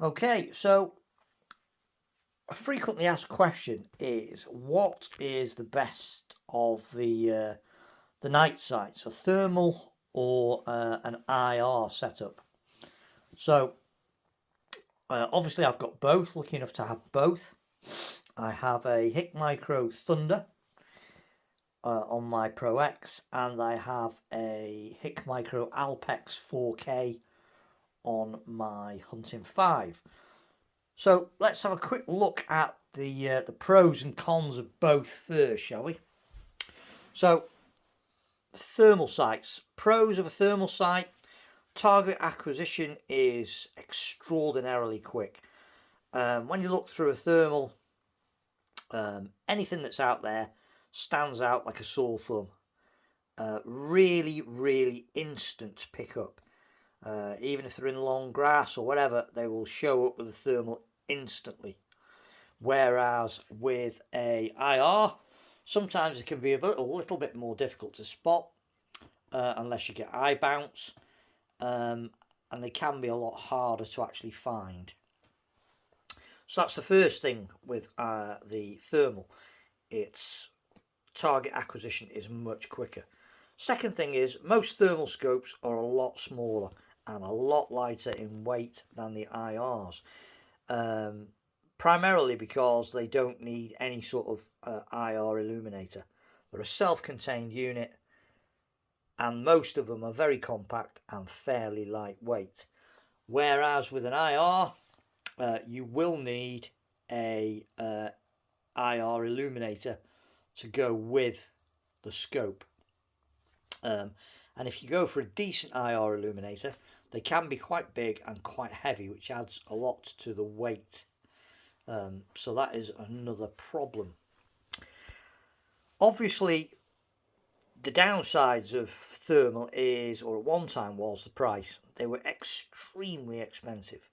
Okay, so a frequently asked question is, what is the best of the night sights, a thermal or an IR setup? So obviously I've got both, lucky enough to have both. I have a Hick Micro Thunder on my Pro X, and I have a Hick Micro Alpex 4K on my Hunting 5. So let's have a quick look at the pros and cons of both first, shall we? So thermal sights. Pros of a thermal sight: target acquisition is extraordinarily quick. When you look through a thermal, anything that's out there stands out like a sore thumb. Really, really instant pickup. Even if they're in long grass or whatever, they will show up with a thermal instantly. Whereas with a IR, sometimes it can be a little bit more difficult to spot unless you get eye bounce, and they can be a lot harder to actually find. So that's the first thing with the thermal. Its target acquisition is much quicker. Second thing is, most thermal scopes are a lot smaller and a lot lighter in weight than the IRs. Primarily because they don't need any sort of IR illuminator. They're a self-contained unit, and most of them are very compact and fairly lightweight. Whereas with an IR, you will need a IR illuminator to go with the scope. And if you go for a decent IR illuminator, they can be quite big and quite heavy, which adds a lot to the weight. So that is another problem. Obviously, the downsides of thermal is, or at one time was, the price. They were extremely expensive.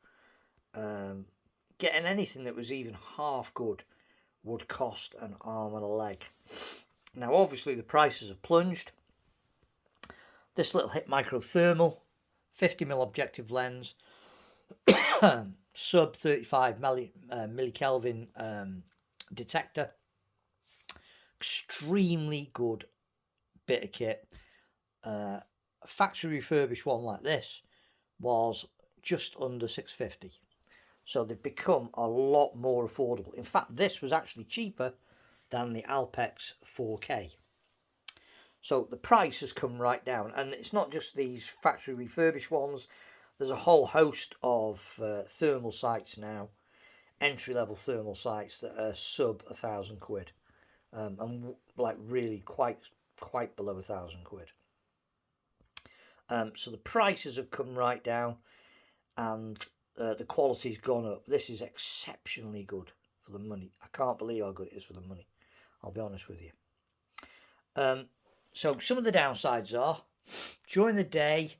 Getting anything that was even half good would cost an arm and a leg. Now, obviously, the prices have plunged. This little Hick Micro Thermal, 50mm objective lens, sub 35 millikelvin detector. Extremely good bit of kit. A factory refurbished one like this was just under $650. So they've become a lot more affordable. In fact, this was actually cheaper than the Alpex 4K. So the price has come right down. And it's not just these factory refurbished ones. There's a whole host of thermal sights now, entry-level thermal sights that are sub £1,000, and like really quite below £1,000. So the prices have come right down, and the quality's gone up. This is exceptionally good for the money. I can't believe how good it is for the money, I'll be honest with you. So some of the downsides are, during the day,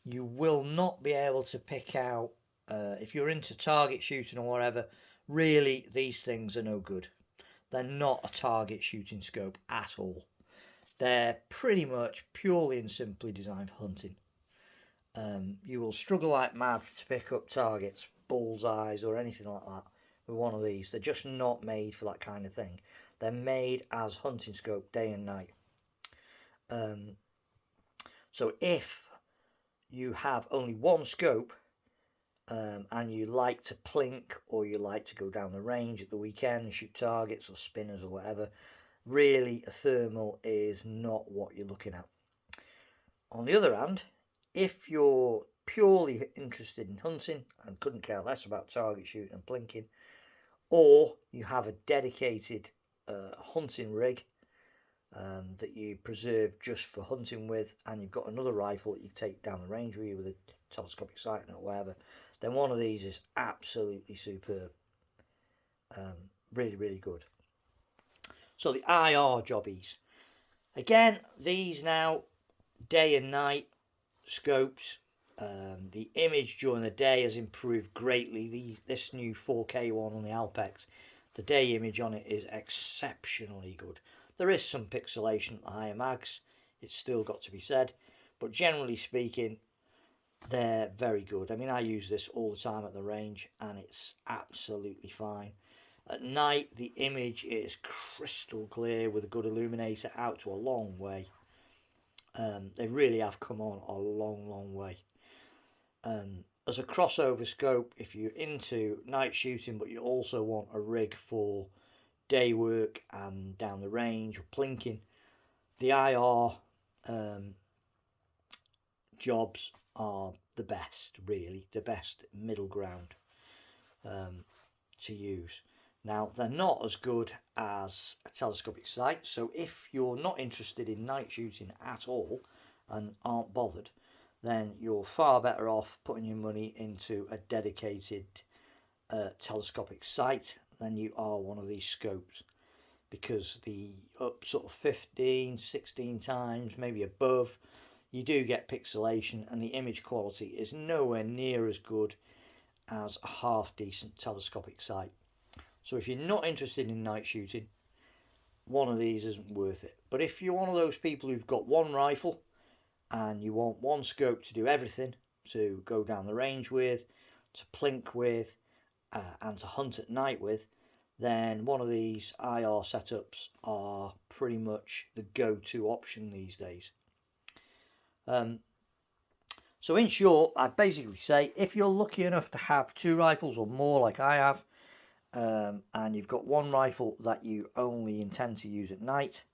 you will not be able to pick out, if you're into target shooting or whatever, really these things are no good. They're not a target shooting scope at all. They're pretty much purely and simply designed for hunting. You will struggle like mad to pick up targets, bullseyes or anything like that with one of these. They're just not made for that kind of thing. They're made as hunting scope day and night. So if you have only one scope and you like to plink, or you like to go down the range at the weekend and shoot targets or spinners or whatever, really a thermal is not what you're looking at. On the other hand, if you're purely interested in hunting and couldn't care less about target shooting and plinking, or you have a dedicated hunting rig that you preserve just for hunting with, and you've got another rifle that you take down the range with you with a telescopic sight or whatever, then one of these is absolutely superb. Really, really good. So the IR jobbies. Again, these now, day and night scopes. The image during the day has improved greatly. This new 4K one on the Alpex, the day image on it is exceptionally good. There is some pixelation at the higher mags, it's still got to be said, but generally speaking, they're very good. I mean, I use this all the time at the range and it's absolutely fine. At night, the image is crystal clear with a good illuminator out to a long way. They really have come on a long way. As a crossover scope, if you're into night shooting but you also want a rig for day work and down the range or plinking, the IR jobs are the best, really, the best middle ground to use. Now, they're not as good as a telescopic sight, so if you're not interested in night shooting at all and aren't bothered, then you're far better off putting your money into a dedicated telescopic sight than you are one of these scopes, because the up sort of 15, 16 times, maybe above, you do get pixelation and the image quality is nowhere near as good as a half decent telescopic sight. So if you're not interested in night shooting, one of these isn't worth it. But if you're one of those people who've got one rifle and you want one scope to do everything, to go down the range with, to plink with, and to hunt at night with, then one of these IR setups are pretty much the go-to option these days. So in short, I'd basically say if you're lucky enough to have 2 rifles or more like I have, and you've got one rifle that you only intend to use at night,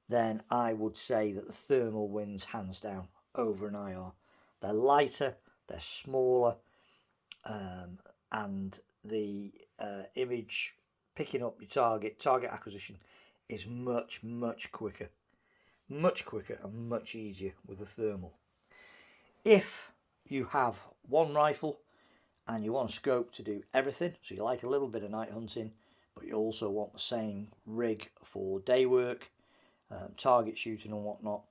then I would say that the thermal wins hands down over an IR. They're lighter, they're smaller, and the image picking up your target acquisition is much quicker and much easier with a thermal. If you have one rifle and you want a scope to do everything, so you like a little bit of night hunting but you also want the same rig for day work, target shooting and whatnot,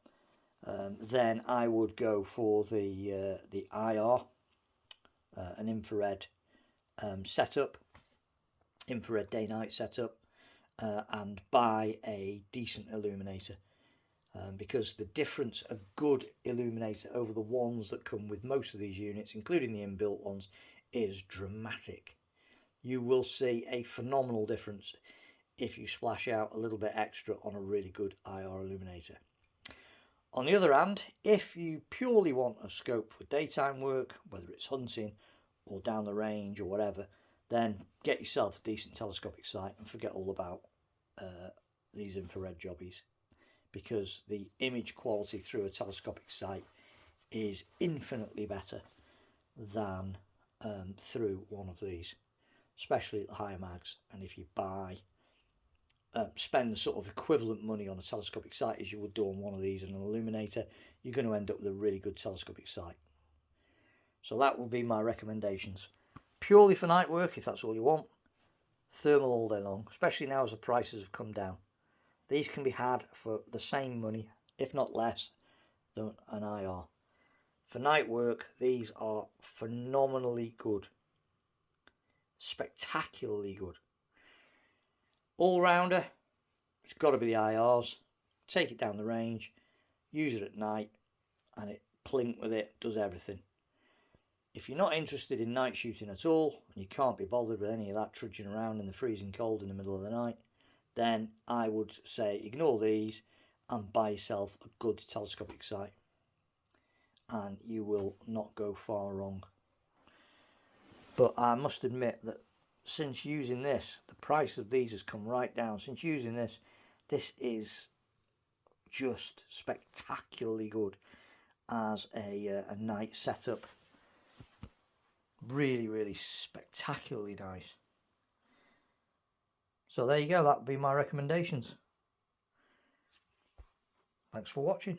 then I would go for the IR, an infrared setup, infrared day-night setup, and buy a decent illuminator, because the difference a good illuminator over the ones that come with most of these units, including the inbuilt ones, is dramatic. You will see a phenomenal difference if you splash out a little bit extra on a really good IR illuminator. On the other hand, if you purely want a scope for daytime work, whether it's hunting or down the range or whatever, then get yourself a decent telescopic sight and forget all about these infrared jobbies, because the image quality through a telescopic sight is infinitely better than through one of these, especially at the higher mags. And if you spend the sort of equivalent money on a telescopic sight as you would do on one of these and an illuminator, you're going to end up with a really good telescopic sight. So that would be my recommendations. Purely for night work, if that's all you want, thermal all day long, especially now as the prices have come down. These can be had for the same money, if not less, than an IR. For night work, these are phenomenally good. Spectacularly good. All-rounder, it's got to be the IRs. Take it down the range, use it at night, and it plink with it, does everything. If you're not interested in night shooting at all, and you can't be bothered with any of that trudging around in the freezing cold in the middle of the night, then I would say ignore these and buy yourself a good telescopic sight, and you will not go far wrong. But I must admit that since using this, the price of these has come right down. Since using this is just spectacularly good as a night setup. Really spectacularly nice. So there you go, that would be my recommendations. Thanks for watching.